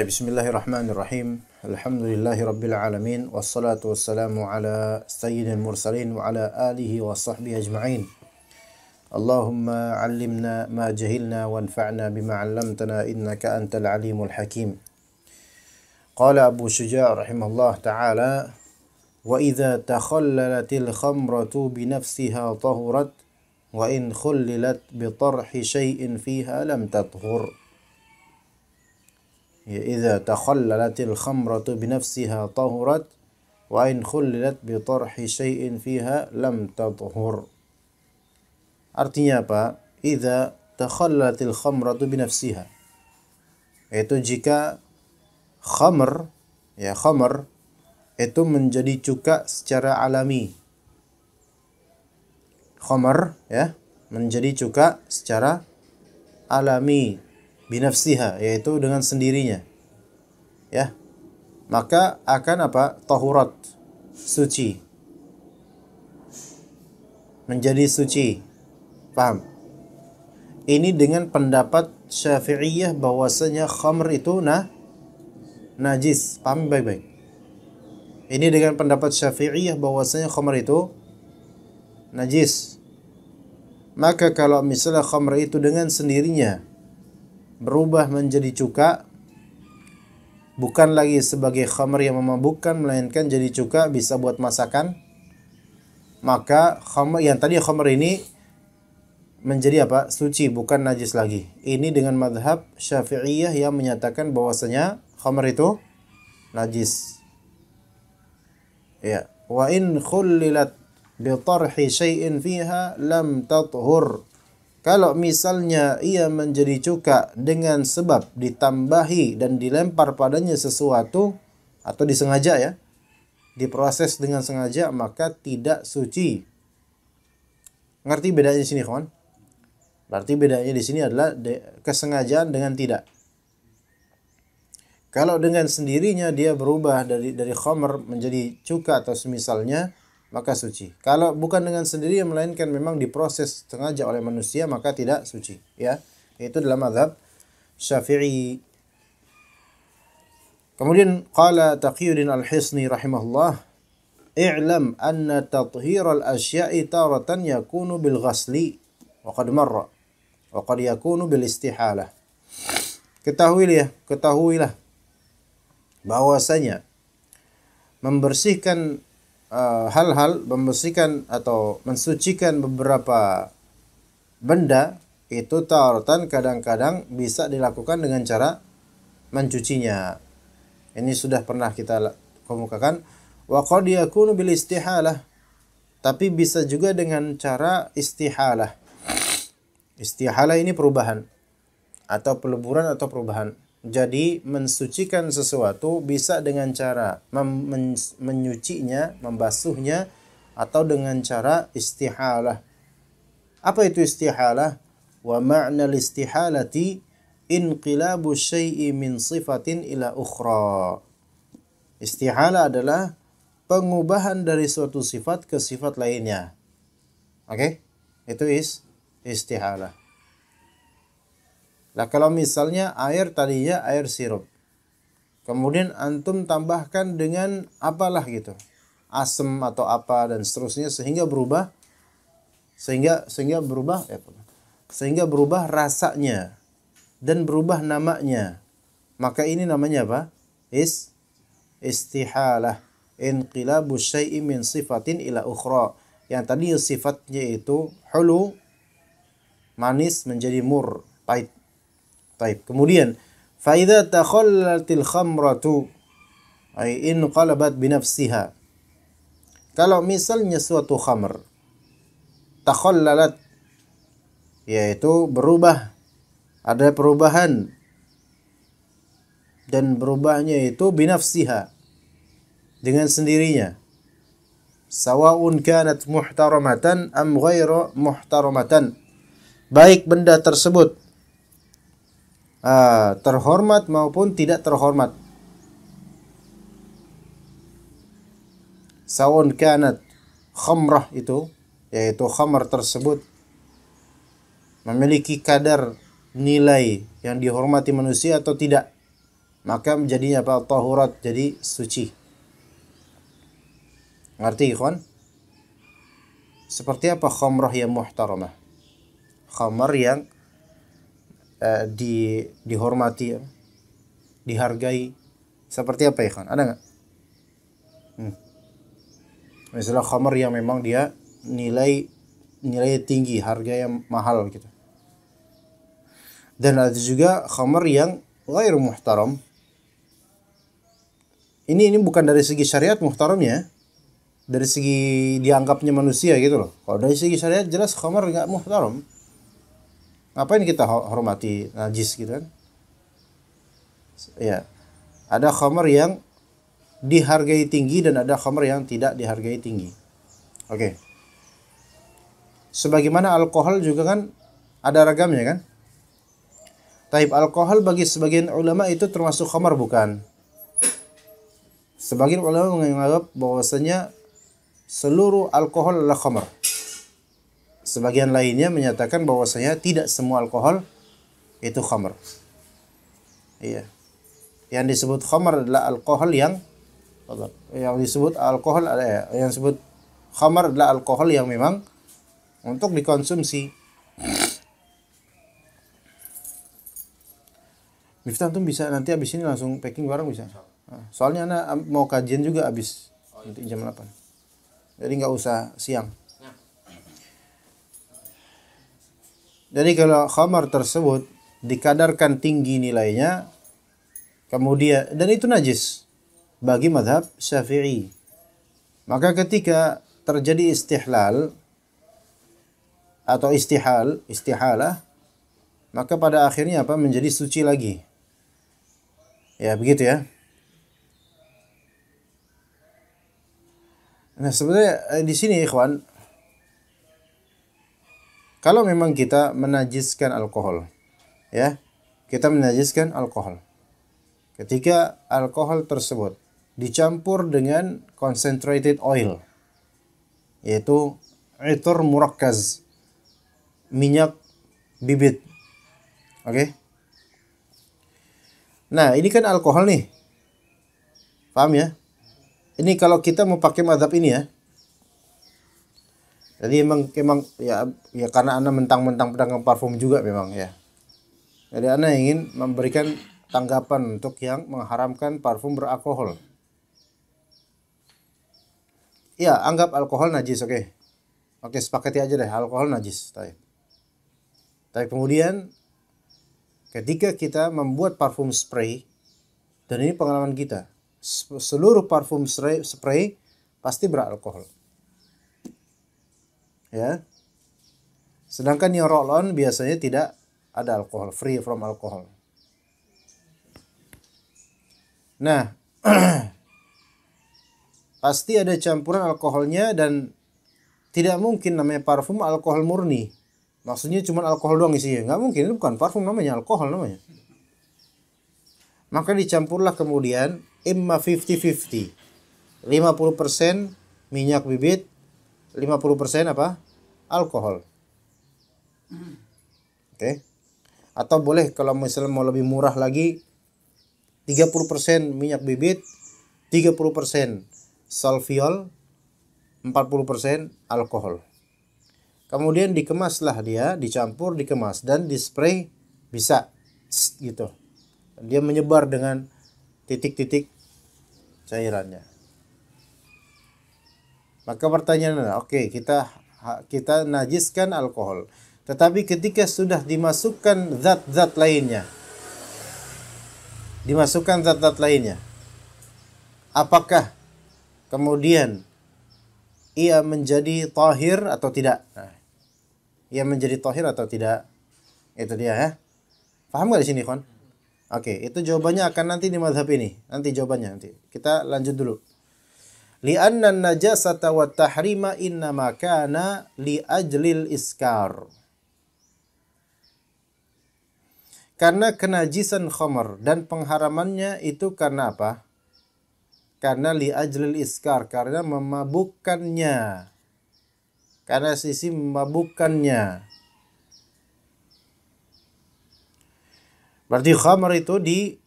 Baik, bismillahirrahmanirrahim. Alhamdulillahirabbil alamin wassalatu wassalamu ala sayyidil mursalin wa ala alihi wa sahbihi ajma'in. Allahumma 'allimna ma jahilna wanfa'na bima 'allamtana innaka antal alimul hakim. Qala Abu Syuja' rahimahullah ta'ala, wa idza takhallalatil khamratu bi nafsiha tahurat wa in khullilat bi tarhi syai'in fiha lam tathur. Ya, idza takhallalatil khamratu bi nafsiha tahurat wa in khullilat bi tarhi syai'in fiha lam tathur. Artinya apa? Idza takhallalatil khamratu bi nafsiha, yaitu jika khamr itu menjadi cuka secara alami. Khamr menjadi cuka secara alami binafsiha, yaitu dengan sendirinya, maka akan apa? Tahurat, suci, menjadi suci. Paham? Ini dengan pendapat Syafi'iyah bahwasanya khamr itu najis. Paham baik-baik? Ini dengan pendapat Syafi'iyah bahwasanya khamr itu najis. Maka kalau misalnya khamr itu dengan sendirinya berubah menjadi cuka, bukan lagi sebagai khamr yang memabukkan, melainkan jadi cuka bisa buat masakan, maka khamr yang tadi khamr ini menjadi apa? Suci, bukan najis lagi. Ini dengan mazhab Syafi'iyah yang menyatakan bahwasanya khamr itu najis. Ya, wa in khullilat bi tarhi syai'in fiha lam tathur. Kalau misalnya ia menjadi cuka dengan sebab ditambahi dan dilempar padanya sesuatu atau disengaja, diproses dengan sengaja, maka tidak suci. Ngerti bedanya di sini, kawan? Berarti bedanya di sini adalah kesengajaan dengan tidak. Kalau dengan sendirinya dia berubah dari khamr menjadi cuka atau semisalnya, maka suci. Kalau bukan dengan sendiri, melainkan memang diproses sengaja oleh manusia, maka tidak suci. Ya, itu dalam mazhab Syafi'i. Kemudian qala Taqiyuddin Al-Hisni rahimahullah, i'lam anna tathhir al-asya'i taratan yakunu bil ghasli wa qad marra wa qad yakunu bil istihalah. Ketahuilah bahwasanya membersihkan membersihkan atau mensucikan beberapa benda itu taratan kadang-kadang bisa dilakukan dengan cara mencucinya. Ini sudah pernah kita kemukakan. Wa qad yakunu bil istihalah, tapi bisa juga dengan cara istihalah. Istihalah ini perubahan atau peleburan atau perubahan. Jadi mensucikan sesuatu bisa dengan cara menyucinya, membasuhnya, atau dengan cara istihalah. Apa itu istihalah? Wa ma'na al-istihalati inqilabu syai'i min sifatin ila ukhra. Istihalah adalah pengubahan dari suatu sifat ke sifat lainnya. Oke? Itu istihalah. Nah, kalau misalnya air tadinya air sirup, kemudian antum tambahkan dengan apalah gitu, asam atau apa dan seterusnya, sehingga berubah rasanya dan berubah namanya, maka ini namanya apa? Istihalah. Inqilabu syai'i min sifatin ila ukhra. Yang tadi sifatnya itu hulu, manis, menjadi mur, pahit. Kemudian fa idza takhallalatil khamratu ay in qalabat bi nafsiha. Kalau misalnya suatu khamr takhallalat, yaitu berubah, ada perubahan, dan berubahnya itu bi nafsiha, dengan sendirinya, sawaun kanat muhtaramatan am ghairu muhtaramatan, baik benda tersebut terhormat maupun tidak terhormat. Sawun kanat khamrah itu, yaitu khamr tersebut memiliki kadar nilai yang dihormati manusia atau tidak. maka menjadinya apa? Tahurat, jadi suci. Ngerti ikhwan? Seperti apa khamrah yang muhtaramah? Khamar yang dihormati, dihargai. Seperti apa ikhwan? Ada nggak? Misalnya khamar yang memang dia nilai tinggi, harga yang mahal gitu. Dan ada juga khamar yang ghairu muhtaram. Ini bukan dari segi syariat muhtaramnya, dari segi dianggapnya manusia gitu loh. Kalau dari segi syariat jelas khamar nggak muhtaram. Ngapain kita hormati najis gitu kan? Ya, ada khamar yang dihargai tinggi dan ada khamar yang tidak dihargai tinggi. Oke. Sebagaimana alkohol juga kan ada ragamnya kan? Taib alkohol bagi sebagian ulama itu termasuk khamar bukan? Sebagian ulama menganggap bahwasanya seluruh alkohol adalah khamar. Sebagian lainnya menyatakan bahwasanya tidak semua alkohol itu khamar. Iya. Yang disebut khamar adalah alkohol yang disebut khamar adalah alkohol yang memang untuk dikonsumsi. Miftah tuh bisa nanti abis ini langsung packing barang bisa. Soalnya anak mau kajian juga abis nanti jam 8. Jadi nggak usah siang. Jadi kalau khamar tersebut dikadarkan tinggi nilainya, kemudian dan itu najis bagi mazhab Syafi'i, maka ketika terjadi istihlal atau istihalah, maka pada akhirnya apa? Menjadi suci lagi. Ya, begitu ya. Nah, sebenarnya di sini ikhwan, kalau memang kita menajiskan alkohol, ya, kita menajiskan alkohol. Ketika alkohol tersebut dicampur dengan concentrated oil, yaitu itur murakkaz, minyak bibit. Oke? Nah, ini kan alkohol nih. Paham ya? Ini kalau kita mau pakai mazhab ini ya. Jadi emang ya karena Anda mentang-mentang pedagang parfum juga memang ya. Jadi Anda ingin memberikan tanggapan untuk yang mengharamkan parfum beralkohol. Ya, anggap alkohol najis, oke. Oke, sepakati aja deh, alkohol najis. Tapi kemudian ketika kita membuat parfum spray, dan ini pengalaman kita, seluruh parfum spray pasti beralkohol. Ya. Sedangkan yang roll-on biasanya tidak ada alkohol, free from alkohol. Nah, pasti ada campuran alkoholnya dan tidak mungkin namanya parfum alkohol murni. Maksudnya cuma alkohol doang isinya. Nggak mungkin, itu bukan parfum namanya, alkohol namanya. Maka dicampurlah kemudian imma 50-50. 50% minyak bibit, 50% apa? Alkohol. Oke. Atau boleh kalau misalnya mau lebih murah lagi, 30% minyak bibit, 30% salviol, 40% alkohol. Kemudian dikemaslah dia, dicampur, dikemas dan dispray bisa gitu. Dia menyebar dengan titik-titik cairannya. Maka pertanyaannya, oke, kita najiskan alkohol. Tetapi ketika sudah dimasukkan zat-zat lainnya, apakah kemudian ia menjadi tahir atau tidak? Nah, ia menjadi tahir atau tidak? Itu dia ya. Paham nggak di sini, Kon? Oke, itu jawabannya akan nanti di mazhab ini. Nanti jawabannya nanti. Kita lanjut dulu. Li'anna an-najasata wa tahrima innama kana li ajlil iskar. Karena kenajisan khamar dan pengharamannya itu karena apa? Karena li ajlil iskar, karena memabukkannya. Karena sisi memabukkannya. Berarti khamar itu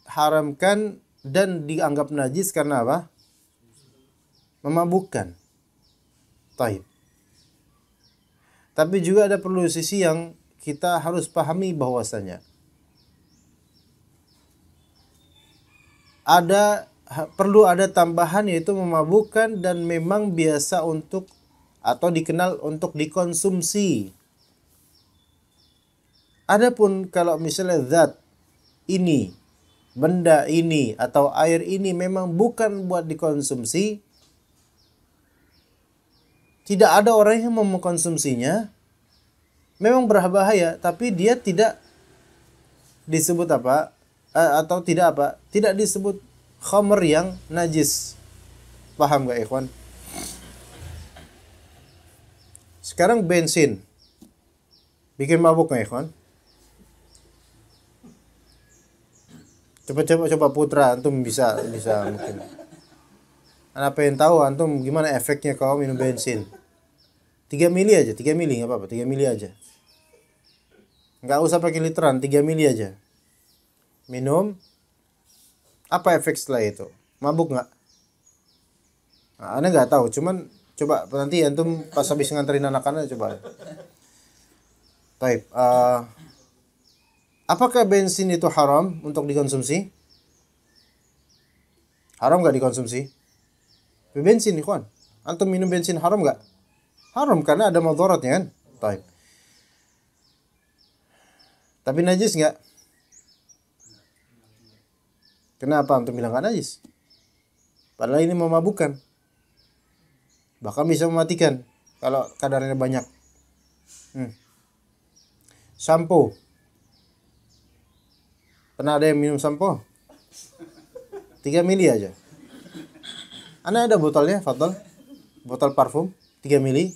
diharamkan dan dianggap najis karena apa? Memabukkan. Taib. Tapi juga ada perlu sisi yang kita harus pahami bahwasanya perlu ada tambahan, yaitu memabukkan dan memang biasa untuk atau dikenal untuk dikonsumsi. Adapun kalau misalnya zat ini, benda ini atau air ini memang bukan buat dikonsumsi, tidak ada orang yang mau mengkonsumsinya, memang berbahaya, tapi dia tidak disebut apa, atau tidak apa, tidak disebut khamr yang najis. Paham gak ikhwan? Sekarang bensin bikin mabuk gak ikhwan? Coba putra antum bisa mungkin. Anak pengen tahu antum gimana efeknya kalau minum bensin. 3 mili aja, 3 mili enggak apa-apa, 3 mili aja. Enggak usah pakai literan, 3 mili aja. Minum, apa efek setelah itu? Mabuk enggak? Nah, Anda enggak tahu, cuman coba nanti antum pas habis nganterin anak-anak coba. Baik, apakah bensin itu haram untuk dikonsumsi? Haram nggak dikonsumsi? Bensin, ikhwan. Antum minum bensin haram nggak? Haram karena ada mudaratnya kan? Baik. Tapi najis nggak? Kenapa antum bilang nggak najis? Padahal ini memabukkan. Bahkan bisa mematikan kalau kadarnya banyak. Sampo. Pernah ada yang minum sampo? 3 mili aja. Ana ada botolnya, fadal. Botol parfum 3 mili.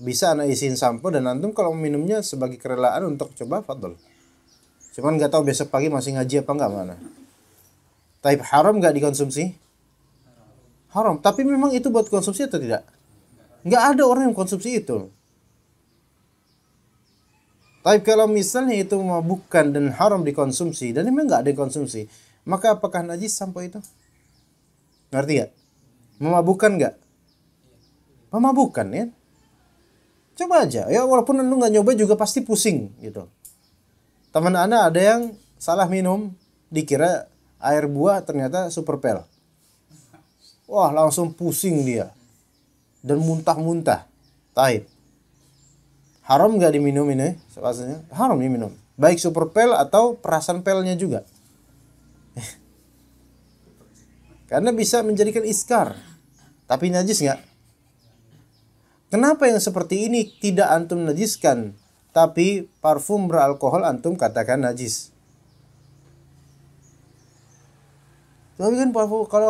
Bisa ana isiin sampo dan antum kalau minumnya sebagai kerelaan untuk coba, fadal. Cuman nggak tahu besok pagi masih ngaji apa enggak mana. Taib haram nggak dikonsumsi? Haram. Tapi memang itu buat konsumsi atau tidak? Nggak ada orang yang konsumsi itu. Tapi kalau misalnya itu memabukkan dan haram dikonsumsi dan memang nggak ada yang konsumsi, maka apakah najis sampo itu? Ngerti nggak? Memabukkan nggak? Memabukkan ya. Coba aja ya, walaupun anda nggak nyoba juga pasti pusing gitu. Teman anda ada yang salah minum, dikira air buah ternyata super pel. Wah langsung pusing dia dan muntah-muntah. Taib. Haram nggak diminum ini? Sebenarnya haram diminum. Baik super pel atau perasan pelnya juga. Karena bisa menjadikan iskar. Tapi najis nggak? Kenapa yang seperti ini tidak antum najiskan, tapi parfum beralkohol antum katakan najis? Tapi kan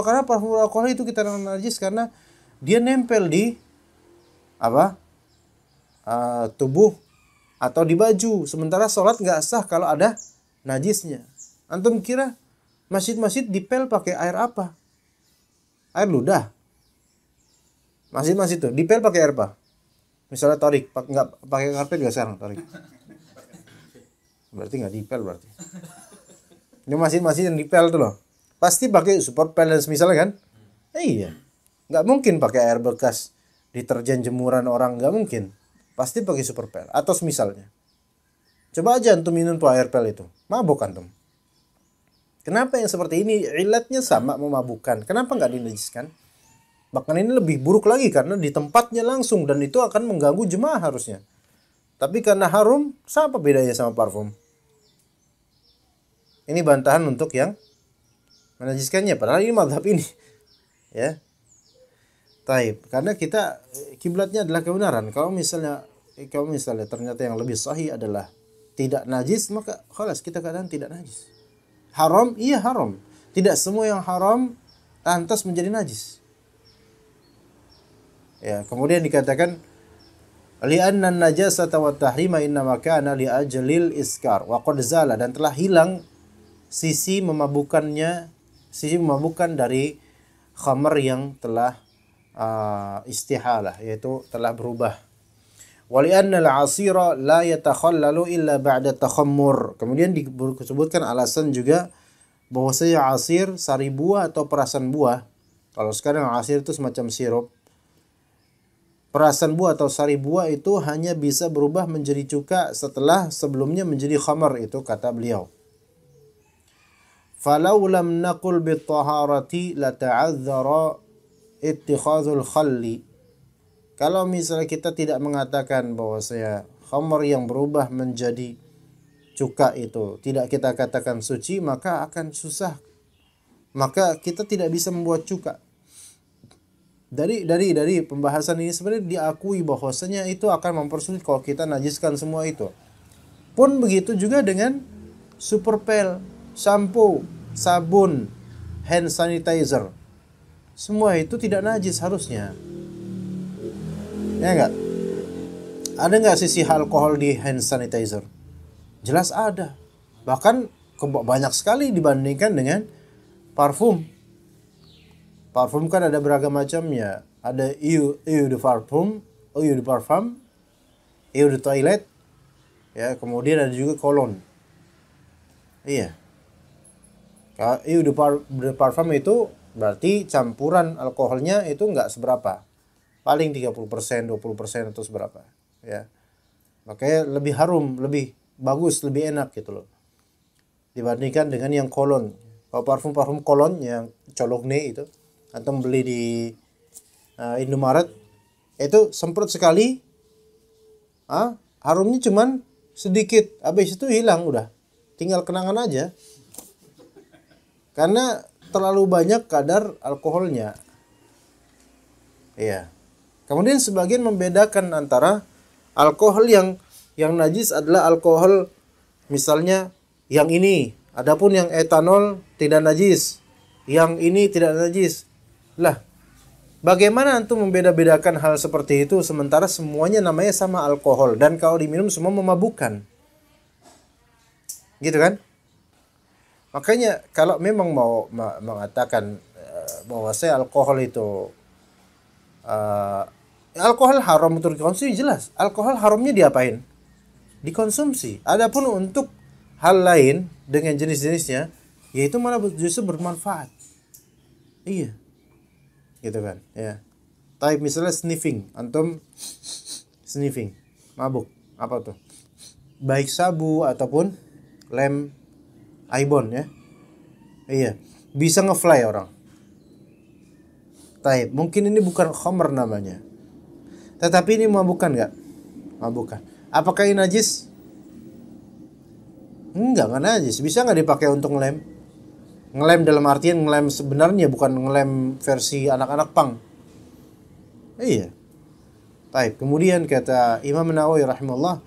karena parfum beralkohol itu kita najis karena dia nempel di apa? Tubuh atau di baju. Sementara sholat nggak sah kalau ada najisnya. Antum kira masjid-masjid dipel pakai air apa? Air ludah. Masjid-masjid tuh dipel pakai air apa? Misalnya torik, nggak pakai karpet nggak sekarang torik. Berarti nggak dipel berarti. Ini masjid-masjid yang dipel tuh loh. Pasti pakai support pel dan misalnya kan? Iya. Nggak mungkin pakai air bekas deterjen jemuran orang, nggak mungkin. Pasti pakai super pel atau misalnya. Coba aja antum minum tuh air pel itu, mabuk antum. Kenapa yang seperti ini ilatnya sama memabukkan? Kenapa nggak dinajiskan? Bahkan ini lebih buruk lagi karena di tempatnya langsung dan itu akan mengganggu jemaah harusnya. Tapi karena harum, apa bedanya sama parfum? Ini bantahan untuk yang menajiskannya. Padahal ini mazhab ini, ya. Taib, karena kita kiblatnya adalah kebenaran. Kalau misalnya ternyata yang lebih sahih adalah tidak najis, maka khalas kita katakan tidak najis. Haram, iya haram. Tidak semua yang haram lantas menjadi najis. Ya, kemudian dikatakan li'anna an-najasata wa tahrima innama kana li ajlil iskar wa qad zala, dan telah hilang sisi memabukkan dari khamr yang telah istihalah, yaitu telah berubah. Wali'anna al-'asira la yatakhallalu illa ba'da takhammur. Kemudian disebutkan alasan juga bahwasanya asir, sari buah atau perasan buah, kalau sekarang asir itu semacam sirup, perasan buah atau sari buah itu hanya bisa berubah menjadi cuka setelah sebelumnya menjadi khamar, itu kata beliau. Falau lam naqul bit-taharati lata'adzara ittikhadhul khalli. Kalau misalnya kita tidak mengatakan bahwasanya khamar yang berubah menjadi cuka itu tidak kita katakan suci, maka akan susah. Maka kita tidak bisa membuat cuka. Dari pembahasan ini sebenarnya diakui bahwasanya itu akan mempersulit kalau kita najiskan semua itu. Pun begitu juga dengan superpel, shampoo, sabun, hand sanitizer. Semua itu tidak najis harusnya. Ya enggak? Ada enggak sisi alkohol di hand sanitizer? Jelas ada. Bahkan banyak sekali dibandingkan dengan parfum. Parfum kan ada beragam macamnya. Ada eau de parfum, eau de parfum, eau de toilet. Ya, kemudian ada juga cologne. Iya. Kalau eau de parfum itu berarti campuran alkoholnya itu enggak seberapa. Paling 30%, 20% atau seberapa, ya. Makanya lebih harum, lebih bagus, lebih enak gitu loh. Dibandingkan dengan yang cologne. Kalau parfum cologne yang Cologne itu, atau beli di Indomaret, itu semprot sekali, harumnya cuman sedikit, habis itu hilang udah. Tinggal kenangan aja. Karena terlalu banyak kadar alkoholnya. Iya. Kemudian sebagian membedakan antara alkohol yang najis adalah alkohol misalnya yang ini, adapun yang etanol tidak najis, yang ini tidak najis. Lah, bagaimana antum membeda-bedakan hal seperti itu sementara semuanya namanya sama alkohol dan kalau diminum semua memabukkan? Gitu kan? Makanya kalau memang mau mengatakan bahwa alkohol itu alkohol haram untuk dikonsumsi, jelas. Alkohol haramnya diapain? Dikonsumsi. Adapun untuk hal lain dengan jenis-jenisnya, yaitu malah justru bermanfaat. Iya. Gitu kan, ya. Tapi misalnya sniffing, antum sniffing, mabuk, apa tuh? Baik sabu ataupun lem Ibon ya. Iya, bisa ngefly orang. Taib, mungkin ini bukan khamr namanya. Tetapi ini memabukkan enggak? Memabukkan. Apakah ini najis? Enggak najis. Bisa enggak dipakai untuk ngelem? Ngelem dalam artian ngelem sebenarnya, bukan ngelem versi anak-anak pang. Iya. Baik, kemudian kata Imam Nawawi rahimahullah,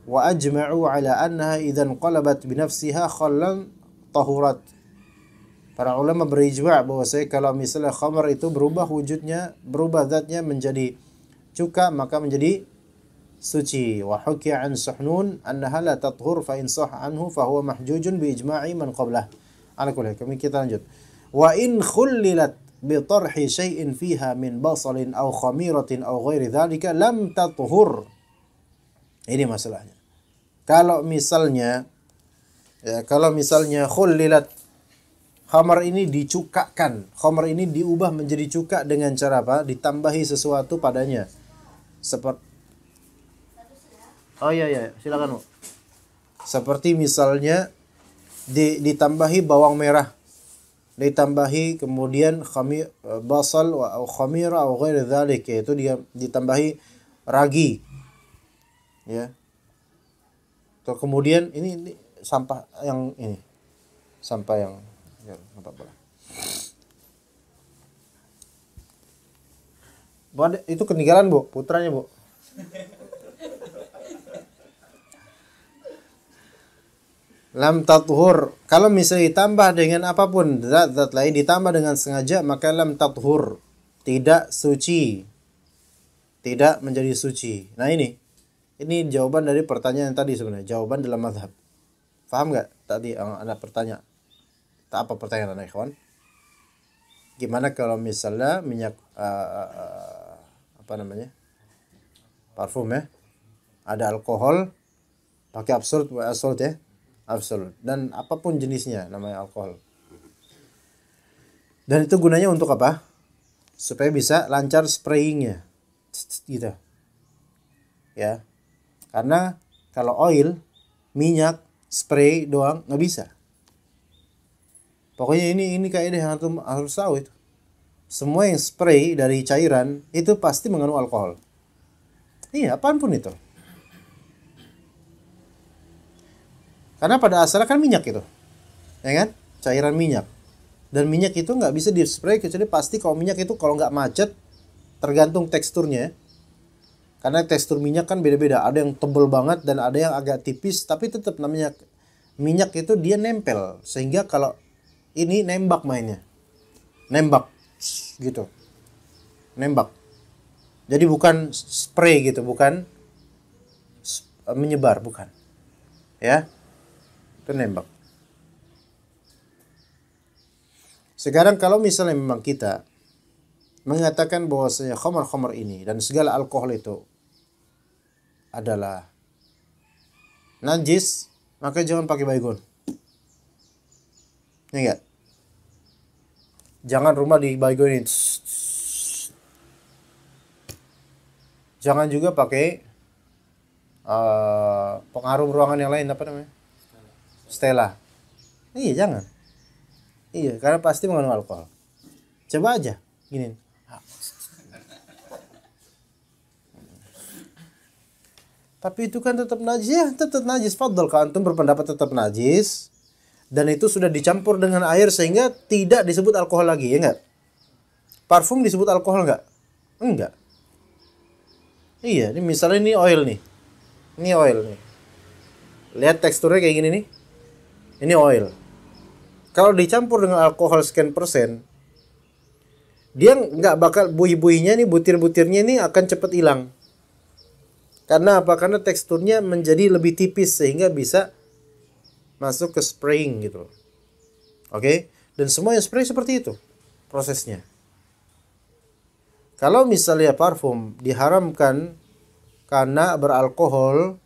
wa ajma'u ala annaha idzan qalabat bi nafsiha khallan tahurat. Para ulama berijma' bahwasanya kalau misalnya khamar itu berubah wujudnya, berubah zatnya menjadi cuka, maka menjadi suci. Wa hukiya an Suhnun annaha la tathur fa in sah anhu fa huwa mahjujun bi ijma'i man qablah. Ala kulli, kami kita lanjut. Wa in khullilat bi tarhi syai'in fiha min basalin aw khamiratin aw ghairi dzalika lam tathur. Ini masalahnya. Kalau misalnya khullilat, khamar ini dicukakan, khamar ini diubah menjadi cuka dengan cara apa? Ditambahi sesuatu padanya. Seperti silakan Bu. Seperti misalnya ditambahi bawang merah, ditambahi kemudian basal atau khamira atau ghairi dzalik, yaitu dia ditambahi ragi. Ya. Terus kemudian ini sampah yang ini. Sampah yang ya, apa-apa. Itu ketinggalan, Bu, putranya, Bu. Lam tathur. Kalau misalnya ditambah dengan apapun, zat lain ditambah dengan sengaja, maka lam tathur. Tidak suci. Tidak menjadi suci. Nah ini jawaban dari pertanyaan tadi sebenarnya. Jawaban dalam mazhab. Paham nggak tadi Anda bertanya? Tak apa pertanyaan Anda, ikhwan? Gimana kalau misalnya minyak parfum ya, ada alkohol, pakai absolut ya, absolut, dan apapun jenisnya namanya alkohol. Dan itu gunanya untuk apa? Supaya bisa lancar sprayingnya, gitu. Ya, karena kalau oil, minyak, spray doang nggak bisa. Pokoknya ini kaidah yang harus tahu itu. Semua yang spray dari cairan itu pasti mengandung alkohol. Iya, apapun itu. Karena pada asalnya kan minyak itu, ya kan? Cairan minyak. Dan minyak itu nggak bisa di spray kecuali pasti kalau minyak itu kalau nggak macet, tergantung teksturnya. Karena tekstur minyak kan beda-beda. Ada yang tebel banget dan ada yang agak tipis, tapi tetap namanya minyak itu dia nempel. Sehingga kalau ini nembak mainnya. Nembak gitu. Nembak. Jadi bukan spray gitu, bukan menyebar, bukan. Ya. Itu nembak. Sekarang kalau misalnya memang kita mengatakan bahwasanya khamar-khamar ini dan segala alkohol itu adalah najis, maka jangan pakai baygon. Ya enggak? Jangan rumah di baygonin. Jangan juga pakai pengaruh ruangan yang lain, apa namanya? Stella. Iya, jangan. Iya, karena pasti mengandung alkohol. Coba aja, gini. Tapi itu kan tetap najis, ya tetap najis. Fadl, kalau antum berpendapat tetap najis, dan itu sudah dicampur dengan air sehingga tidak disebut alkohol lagi, ya enggak? Parfum disebut alkohol enggak? Enggak. Iya, ini misalnya ini oil nih. Ini oil nih. Lihat teksturnya kayak gini nih. Ini oil. Kalau dicampur dengan alkohol sekian persen, dia nggak bakal buih-buihnya nih, butir-butirnya ini akan cepat hilang. Karena apa? Karena teksturnya menjadi lebih tipis sehingga bisa masuk ke spraying gitu. Oke? Dan semua yang spray seperti itu prosesnya. Kalau misalnya parfum diharamkan karena beralkohol,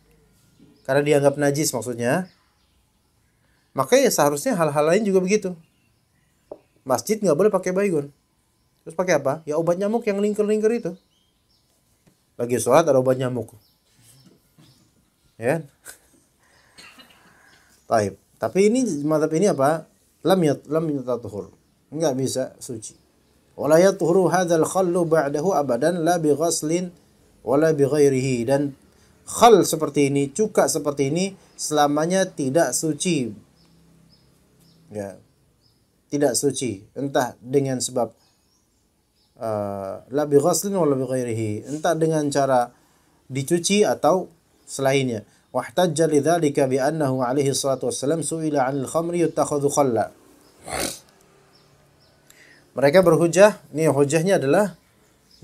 karena dianggap najis maksudnya, maka ya seharusnya hal-hal lain juga begitu. Masjid nggak boleh pakai baygon. Terus pakai apa? Ya obat nyamuk yang lingkar-lingkar itu. Lagi sholat ada obat nyamuk. Ya. Baik. Tapi ini mazhab ini apa? Lam yatahhur. Enggak bisa suci. Wala yatuhru hadzal khallu ba'dahu abadan la bi ghaslin wala bi ghairihi. Dan khal seperti ini, cuka seperti ini selamanya tidak suci. Ya. Tidak suci, entah dengan sebab la bi ghaslin wala bi ghairihi, entah dengan cara dicuci atau selainnya. Wahtajja lidzalika bi annahu alaihi salatu wassalam su'ila 'anil khamri yuttakhadhu khalla. Mereka berhujjah, ini hujjahnya adalah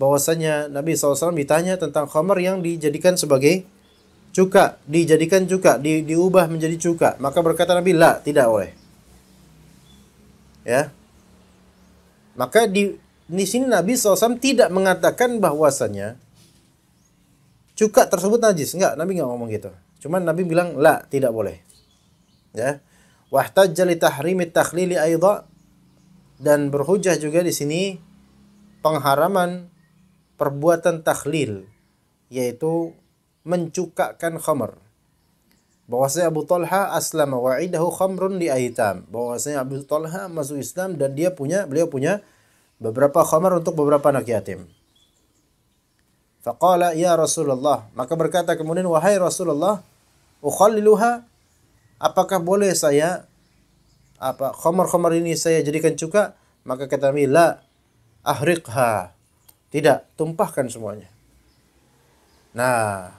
bahwasanya Nabi SAW ditanya tentang khamar yang dijadikan sebagai cuka, dijadikan cuka, diubah menjadi cuka. Maka berkata Nabi, la, tidak boleh. Ya. Maka di sini Nabi SAW tidak mengatakan bahwasanya cuka tersebut najis. Enggak, Nabi enggak ngomong gitu. Cuman Nabi bilang, la, tidak boleh. Ya. Wahtajja li tahrimit takhlili aidha, dan berhujjah juga di sini pengharaman perbuatan takhlil, yaitu mencukakan khamr. Bahwasanya Abu Talha aslama wa idahu khamrun li aitam. Bahwasanya Abu Talha masuk Islam dan beliau punya beberapa khamr untuk beberapa anak yatim. Faqala ya Rasulullah, maka berkata kemudian, wahai Rasulullah, ukhalliluha, apakah boleh saya khamar-khamar ini saya jadikan cuka? Maka kata Nabi, la ahriqha, tidak, tumpahkan semuanya. Nah,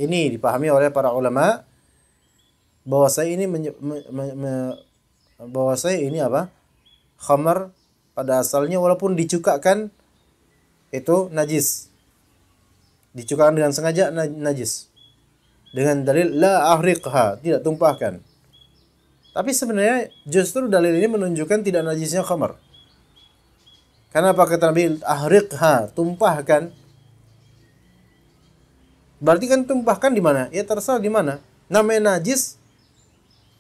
ini dipahami oleh para ulama bahwasanya ini bahwasanya ini apa? Khamar pada asalnya walaupun dicukakan itu najis. Dicukakan dengan sengaja najis. Dengan dalil la ahriqha, tidak tumpahkan. Tapi sebenarnya justru dalil ini menunjukkan tidak najisnya khamar. Karena apa kata Nabi, ahriqha, tumpahkan. Berarti kan tumpahkan di mana? Ya terserah di mana. Namanya najis,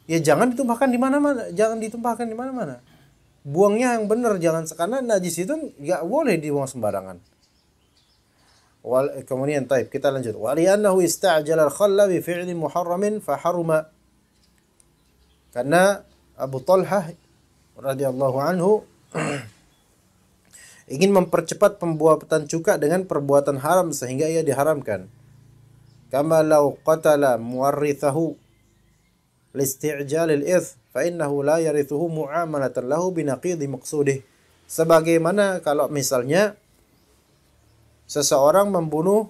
ya jangan ditumpahkan di mana-mana, jangan ditumpahkan di mana-mana. buangnya yang benar, jangan, karena najis itu nggak boleh dibuang sembarangan. Kemudian taib, kita lanjut. Wa li'annahu ista'jala al-khalla bi fi'lin muharramin fa haruma. Karena Abu Talhah radhiyallahu anhu ingin mempercepat pembuatan cuka dengan perbuatan haram sehingga ia diharamkan. Kama law qatala muwarrithahu listi'jal al-ith fa innahu la yarithuhu mu'amalatan lahu binaqidi maqsudih. Sebagaimana kalau misalnya seseorang membunuh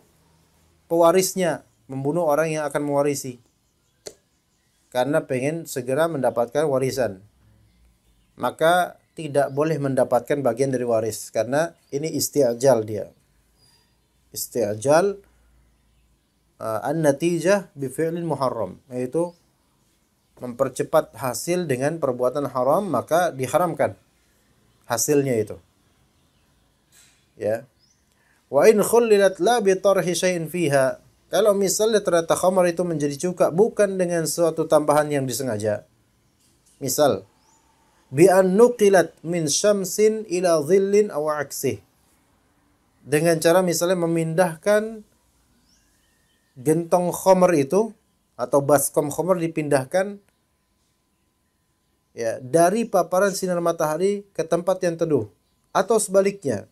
pewarisnya, membunuh orang yang akan mewarisi karena pengen segera mendapatkan warisan, maka tidak boleh mendapatkan bagian dari waris karena ini isti'jal dia. Isti'jal an-natijah bi fi'lin muharram, yaitu mempercepat hasil dengan perbuatan haram, maka diharamkan hasilnya itu. Ya. Wa in khullilat la bi tarhi syai'in fiha. Kalau misalnya ternyata khamar itu menjadi cuka bukan dengan suatu tambahan yang disengaja. Misal, bi an nuqilat min syamsin ila dhillin aw aksih. Dengan cara misalnya memindahkan gentong khamar itu atau baskom khamar dipindahkan ya dari paparan sinar matahari ke tempat yang teduh, atau sebaliknya.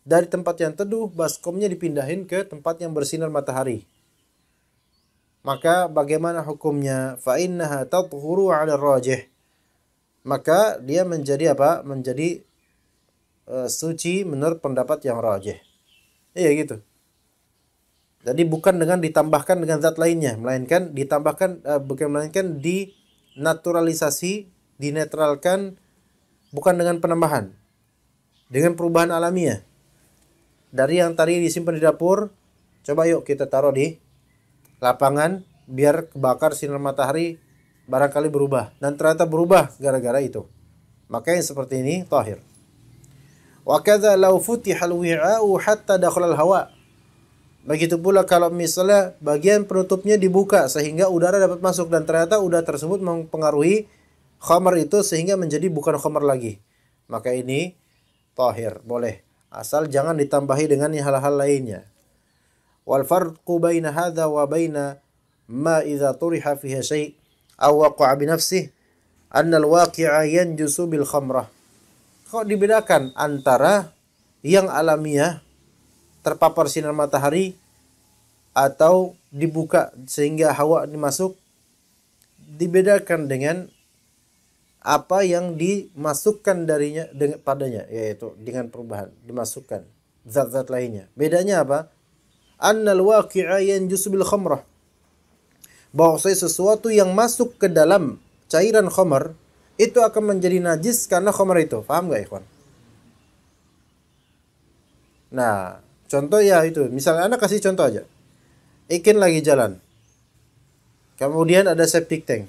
Dari tempat yang teduh, baskomnya dipindahin ke tempat yang bersinar matahari. Maka bagaimana hukumnya? Fa innaha tathuru 'ala rajih. Maka dia menjadi apa? Menjadi suci menurut pendapat yang rajih. Iya gitu. Jadi bukan dengan ditambahkan dengan zat lainnya, melainkan ditambahkan melainkan dinaturalisasi, dinetralkan, bukan dengan penambahan. Dengan perubahan alamiah. Dari yang tadi disimpan di dapur, coba yuk kita taruh di lapangan biar kebakar sinar matahari, barangkali berubah, dan ternyata berubah gara-gara itu. Maka yang seperti ini tahir. Wa kadza law futiha al-wi'a'u hatta dakhala al-hawa. Begitu pula kalau misalnya bagian penutupnya dibuka sehingga udara dapat masuk dan ternyata udara tersebut mempengaruhi khamar itu sehingga menjadi bukan khamar lagi. Maka ini tahir, boleh. Asal jangan ditambahi dengan hal-hal lainnya. Wal farqu baina hadza wa baina ma idza turiha fiha syai' aw waqa'a bi nafsihi anna al-waqi'a yanjusu bil khamrah. Kok dibedakan antara yang alamiah terpapar sinar matahari atau dibuka sehingga hawa dimasuk, dibedakan dengan apa yang dimasukkan darinya padanya, yaitu dengan perubahan dimasukkan zat-zat lainnya. Bedanya apa? Annal waqi'a yanjusu bil khamrah. Bahwasanya sesuatu yang masuk ke dalam cairan khamar itu akan menjadi najis karena khamar itu. Paham enggak, ikhwan? Nah, contoh ya itu. Misalnya Anda kasih contoh aja. Ikin lagi jalan. Kemudian ada septic tank.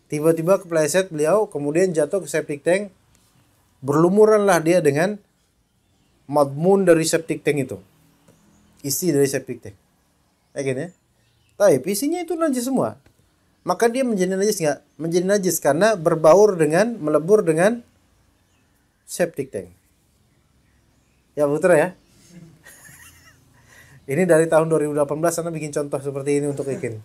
Tiba-tiba kepleset beliau, kemudian jatuh ke septic tank. Berlumuranlah dia dengan madmun dari septic tank itu. Isi dari septic tank. Kayak ya. Tapi isinya itu najis semua. Maka dia menjadi najis enggak? Menjadi najis karena berbaur dengan, melebur dengan septic tank. Ya putra ya. Ini dari tahun 2018 Anda bikin contoh seperti ini untuk ikin.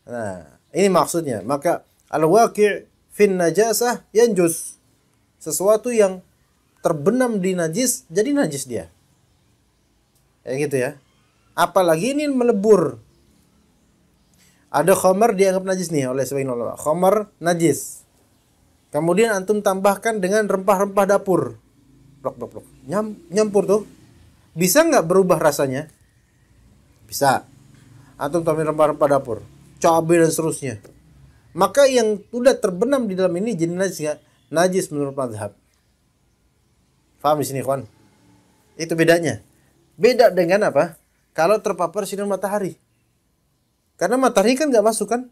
Nah, ini maksudnya. Maka al-waqi' fin najasah yanjus. Sesuatu yang terbenam di najis jadi najis dia. Kayak gitu ya. Apalagi ini melebur. Ada khamar dianggap najis nih oleh sebagian ulama. Khamar najis. Kemudian antum tambahkan dengan rempah-rempah dapur. Blok. Nyampur tuh. Bisa nggak berubah rasanya? Bisa. Antum tambahin rempah-rempah dapur. Cabai dan seterusnya. Maka yang sudah terbenam di dalam ini jadi najis nggak? Najis menurut mazhab. Faham di sini, kawan? Itu bedanya. Beda dengan apa? Kalau terpapar sinar matahari. Karena matahari kan nggak masuk kan?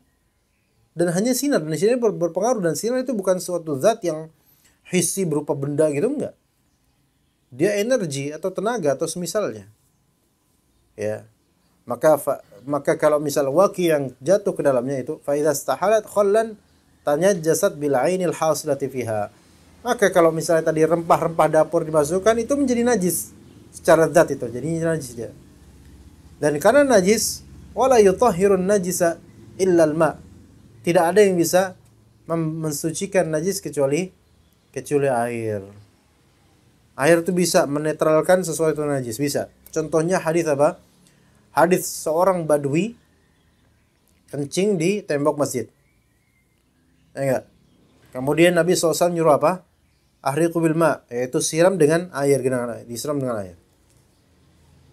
Dan hanya sinar. Dan sinar berpengaruh. Dan sinar itu bukan suatu zat yang hissi berupa benda gitu, enggak. Dia energi atau tenaga atau semisalnya. Ya. Maka kalau misal waqi yang jatuh ke dalamnya itu fa idza istahalat khallan tanya jasad bil ainil hasilati fiha. Maka kalau misalnya tadi rempah-rempah dapur dimasukkan itu menjadi najis secara zat, itu jadi najis dia. Dan karena najis, wala yutahhirun najisa illa al-ma. Tidak ada yang bisa mensucikan najis kecuali air. Air itu bisa menetralkan sesuatu najis, bisa. Contohnya hadis apa? Hadis seorang badui kencing di tembok masjid. Ya enggak? Kemudian Nabi SAW nyuruh apa? Ahriqu bil ma, yaitu siram dengan air, disiram dengan air.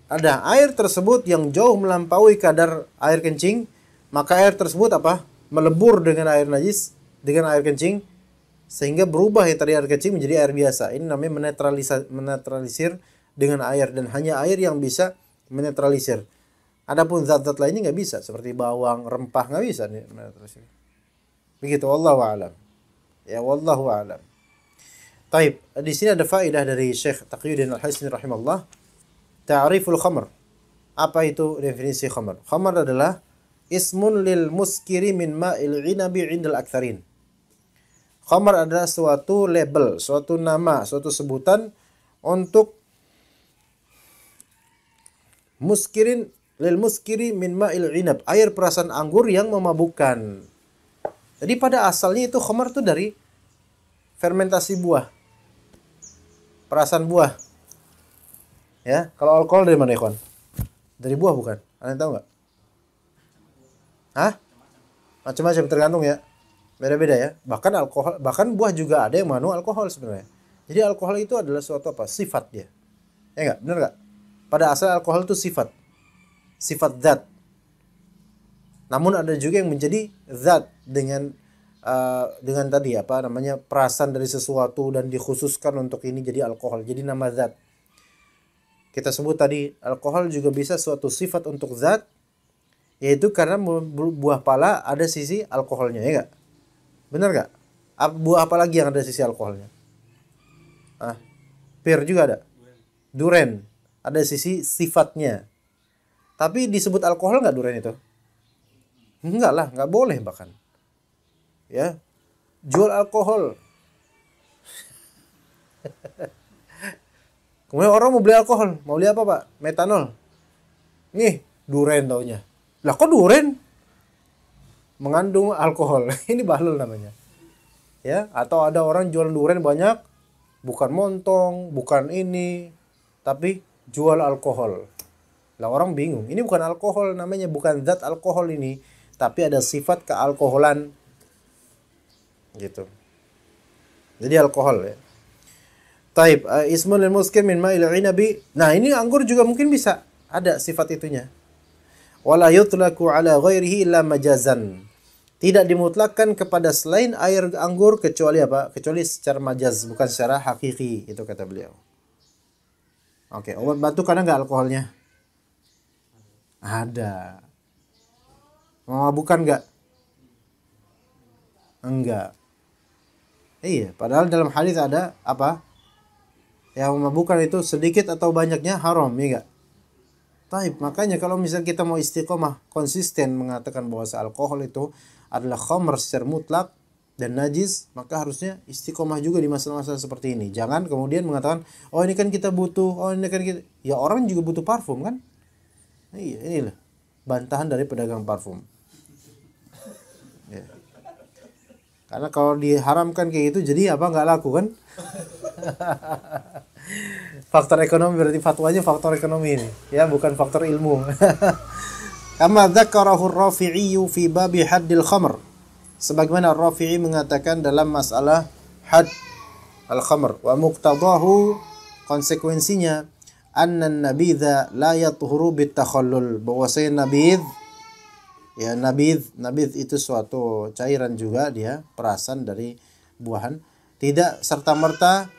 Ada air tersebut yang jauh melampaui kadar air kencing, maka air tersebut apa? Melebur dengan air najis, dengan air kencing, sehingga berubah yang tadi air kencing menjadi air biasa. Ini namanya menetralisir dengan air, dan hanya air yang bisa menetralisir. Adapun zat-zat lainnya nggak bisa, seperti bawang, rempah nggak bisa menetralisir. Begitu, wallahu a'lam. Ya, wallahu a'lam. Taib, di sini ada faedah dari Syekh Taqiyuddin Al-Haisni rahimahullah. Ta'riful khamr. Apa itu definisi khamr? Khamr adalah ismun lil muskiri min ma'il inabi 'indal aktsarin. Khamr adalah suatu label, suatu nama, suatu sebutan untuk muskirin lil muskiri min ma'il inab, air perasan anggur yang memabukkan. Jadi pada asalnya itu khamr itu dari fermentasi buah. Perasan buah. Ya, kalau alkohol dari mana, ikhwan? Dari buah bukan? Kalian tahu nggak? Hah? Macam-macam, tergantung ya. Beda-beda ya. Bahkan buah juga ada yang mengandung alkohol sebenarnya. Jadi alkohol itu adalah suatu apa? Sifat dia. Ya enggak? Benar enggak? Pada asal alkohol itu sifat. Sifat zat. Namun ada juga yang menjadi zat dengan tadi apa namanya, perasan dari sesuatu dan dikhususkan untuk ini jadi alkohol, jadi nama zat. Kita sebut tadi alkohol juga bisa suatu sifat untuk zat, yaitu karena buah pala ada sisi alkoholnya, ya enggak? Benar enggak? Buah apa lagi yang ada sisi alkoholnya? Pir juga ada. Duren ada sisi sifatnya. Tapi disebut alkohol enggak duren itu? Enggak lah, enggak boleh bahkan. Ya, jual alkohol. Kemudian orang mau beli alkohol, mau beli apa, Pak? Metanol. Nih, duren taunya. Lah kok duren? Mengandung alkohol. Ini bahlul namanya. Ya, atau ada orang jual duren banyak, bukan montong, bukan ini, tapi jual alkohol. Lah orang bingung. Ini bukan alkohol namanya, bukan zat alkohol ini, tapi ada sifat kealkoholan. Gitu. Jadi alkohol ya. Taib, ismun lil muskir min ma'il inabi. Nah, ini anggur juga mungkin bisa ada sifat itunya. Wala yutlaqu ala ghairihi illa majazan. Tidak dimutlakkan kepada selain air anggur kecuali apa? Kecuali secara majaz, bukan secara hakiki, itu kata beliau. Oke, obat batuk karena enggak alkoholnya? Ada. Memabukkan enggak? Enggak. Iya, padahal dalam hadis ada apa? Yang memabukkan itu sedikit atau banyaknya haram, ya enggak? Taib, makanya kalau misalnya kita mau istiqomah, konsisten mengatakan bahwa alkohol itu adalah khamr secara mutlak dan najis, maka harusnya istiqomah juga di masa-masa seperti ini. Jangan kemudian mengatakan, oh ini kan kita butuh, oh ini kan kita... Ya orang juga butuh parfum kan? Iya, inilah bantahan dari pedagang parfum. Ya. Karena kalau diharamkan kayak gitu, jadi apa, nggak laku kan? Faktor ekonomi, berarti fatwanya faktor ekonomi ini, ya, bukan faktor ilmu. Kama dzakarahu ar-Rafi'i fi babi haddil khamr. Sebagaimana Rafi'i mengatakan dalam masalah had al-khamr, wa muqtadahu, konsekuensinya anna an-nabidha la yathuru bit-takhallul, bahwasanya nabidh, ya, nabidh itu suatu cairan juga, dia perasan dari buahan, tidak serta-merta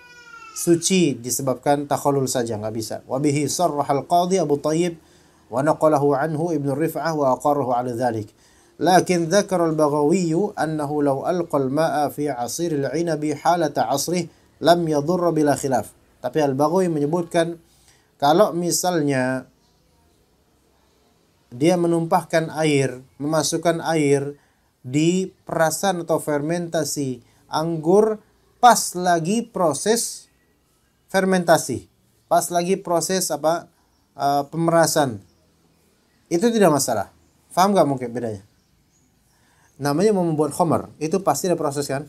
suci disebabkan takhallul saja, enggak bisa. Wa bihi sarraha al-qadhi Abu Thayyib wa naqalahu anhu Ibnu Rif'ah wa aqarrahu 'ala dhalik. Lakin dzakara al-Baghawi annahu law alqa al-ma'a fi 'asir al-'inabi halata 'asrih lam yadhurra bila khilaf. Tapi al-Baghawi menyebutkan kalau misalnya dia menumpahkan air, memasukkan air di perasan atau fermentasi anggur pas lagi proses fermentasi, pas lagi proses pemerasan, itu tidak masalah. Faham nggak mungkin bedanya? Namanya mau membuat khamar itu pasti ada proses kan.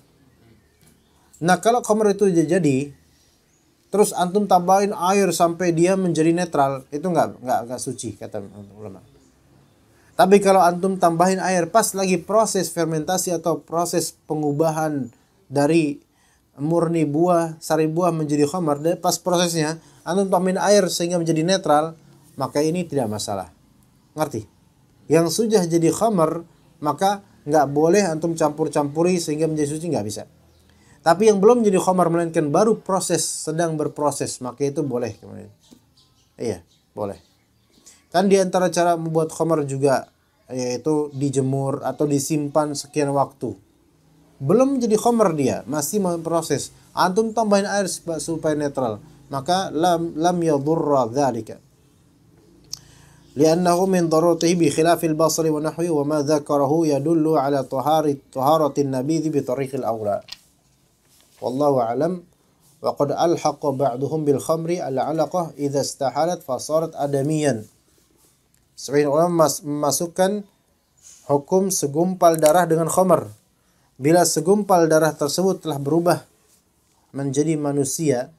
Nah kalau khamar itu jadi terus antum tambahin air sampai dia menjadi netral, itu nggak suci kata ulama. Tapi kalau antum tambahin air pas lagi proses fermentasi atau proses pengubahan dari murni buah, sari buah menjadi khamar, dan pas prosesnya antum tambahin air sehingga menjadi netral, maka ini tidak masalah. Ngerti? Yang sudah jadi khamar maka nggak boleh antum campur-campuri sehingga menjadi suci, nggak bisa. Tapi yang belum jadi khamar melainkan baru proses, sedang berproses, maka itu boleh kemudian. Iya, boleh. Kan di antara cara membuat khamar juga yaitu dijemur atau disimpan sekian waktu. Belum jadi khamar dia, masih memproses. Antum tambahin air supaya netral, maka lam yadurra dzalika. Li'annahu min daruratihi bi khilafil basri wa nahwi wa ma dzakarahu yadullu ala taharatin nabidhi bi tariqil awla. Wallahu a'lam. Wa qad alhaqa ba'duhum bil khamri al-'alaqah idza istahalat fa sarat adamiyan. Sebagian ulama memasukkan hukum segumpal darah dengan khamar. Bila segumpal darah tersebut telah berubah menjadi manusia,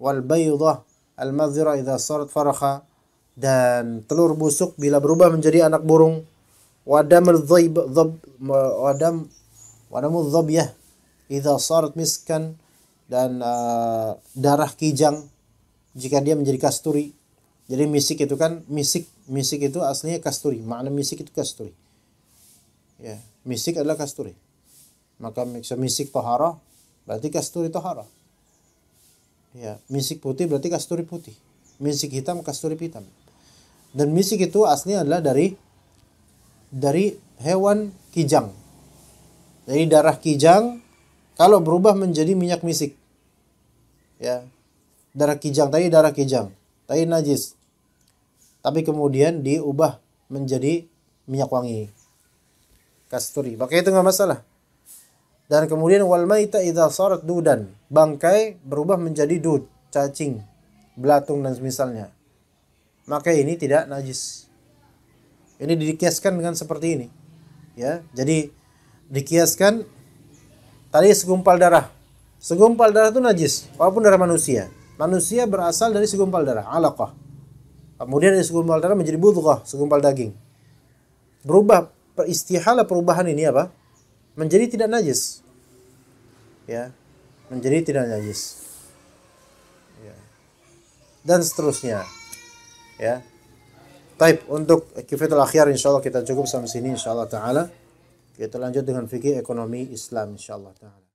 wal baydah al-madhira idza sarat farakha, dan telur busuk bila berubah menjadi anak burung, wadamul dhabyah idza sarat miskan, dan darah kijang jika dia menjadi kasturi. Jadi misik itu kan misik itu aslinya kasturi. Makna misik itu kasturi. Ya, misik adalah kasturi. Maka misik tohara berarti kasturi tohara. Ya, misik putih berarti kasturi putih. Misik hitam kasturi hitam. Dan misik itu aslinya adalah dari hewan kijang. Jadi darah kijang kalau berubah menjadi minyak misik. Ya. Darah kijang tadi najis. Tapi kemudian diubah menjadi minyak wangi. Kasturi. Maka itu enggak masalah. Dan kemudian wal maita idza sarat dudan, bangkai berubah menjadi dud, cacing, belatung dan semisalnya. Maka ini tidak najis. Ini dikiaskan dengan seperti ini. Ya, jadi dikiaskan tadi segumpal darah. Segumpal darah itu najis, walaupun darah manusia. Manusia berasal dari segumpal darah, alaqah. Kemudian dari segumpal darah menjadi budghah, segumpal daging. Berubah, istihala perubahan ini apa? Menjadi tidak najis. Ya, menjadi tidak najis. Ya. Dan seterusnya. Ya. Baik, untuk kifatul akhyar insyaallah kita cukup sampai sini insyaallah taala. Kita lanjut dengan fikih ekonomi Islam insyaallah taala.